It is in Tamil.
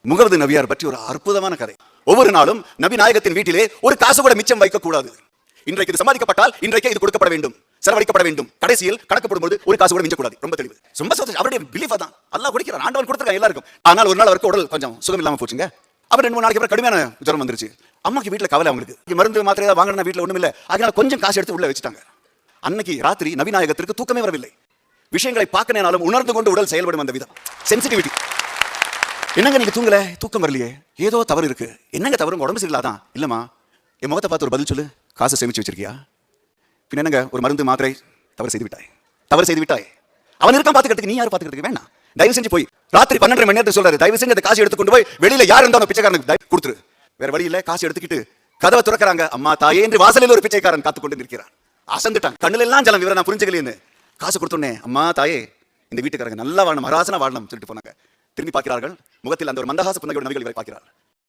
முகமது நபியார் பற்றி ஒரு அற்புதமான கதை. ஒவ்வொரு நாளும் நபி நாயகத்தின் வீட்டிலே ஒரு காசு கூட மிச்சம் வைக்க கூடாது. இன்றைக்கு இது சம்பாதிக்கப்பட்டால் இன்றைக்கே இது கொடுக்கப்பட வேண்டும், செலவழிக்கப்பட வேண்டும். கடைசியில் கணக்கு போடும்போது ஒரு காசு கூட மிஞ்சக்கூடாது. ரொம்ப தெளிவு. ரொம்ப அவருடைய பிலீஃப் தான். அல்லாஹ் கொடுக்கிறான், ஆண்டவன் கொடுத்துருக்கான் எல்லாருக்கும். ஆனால் ஒரு நாள் அவருக்கு உடல் கொஞ்சம் சுகம் இல்லாம போச்சுங்க. அவர் 2-3 நாளைக்கு அப்புறம் கடுமையான ஜுரம் வந்துருச்சு. அம்மாக்கு வீட்டில் கவலை, அவங்களுக்கு மருந்து மாத்திரை வாங்கினா வீட்டில் ஒண்ணும் இல்லை. அதனால கொஞ்சம் காசு எடுத்து உள்ள வச்சுட்டாங்க. அன்னைக்கு ராத்திரி நபிநாயகத்திற்கு தூக்கமே வரவில்லை. விஷயங்களை பார்க்கனாலும் உணர்ந்து கொண்டு உடல் செயல்படும் அந்த விதம், சென்சிட்டிவிட்டி. என்னங்க நீங்க தூங்கல, தூக்கம் வரலையே, ஏதோ தவறு இருக்கு. என்னங்க தவறு? உடம்பு சரியில்லாதான். இல்லம்மா, என் முகத்தை பார்த்து ஒரு பதில் சொல்லு. காசை சேமிச்சு வச்சிருக்கியா? பின்ன என்னங்க, ஒரு மருந்து மாத்திரை தவறு செய்து விட்டாய். அவன் இருக்கான் பாத்துக்கிறதுக்கு, நீ யாரும் பாத்துக்கிறதுக்கு வேணாம். தயவு செஞ்சு போய் ராத்திரி 12:30 மணி நேரத்துக்கு சொல்றாரு, தயவு செஞ்சு அந்த காசு எடுத்து கொண்டு போய் வெளியில யார் இருந்தாலும் பிச்சைக்காரனுக்கு கொடுத்துரு. வேற வழி இல்ல. காசு எடுத்துக்கிட்டு கதவை துறக்கிறாங்க. அம்மா தாயே என்று வாசலில் ஒரு பிச்சைக்காரன் காத்து கொண்டு நிற்கிறான். அசந்துட்டான், கண்ணுல எல்லாம் ஜலம். இவரை நான் புரிஞ்சுக்கலையே. காசு கொடுத்தோன்னே, அம்மா தாயே, இந்த வீட்டுக்காரங்க நல்லா வாழணும், மராசனா வாழணும் சொல்லிட்டு போனாங்க. திரும்பி பார்க்கிறார்கள், முகத்தில் அந்த ஒரு மந்தகாச புன்னகையோட நபிகள் இவரை பார்க்கிறார்.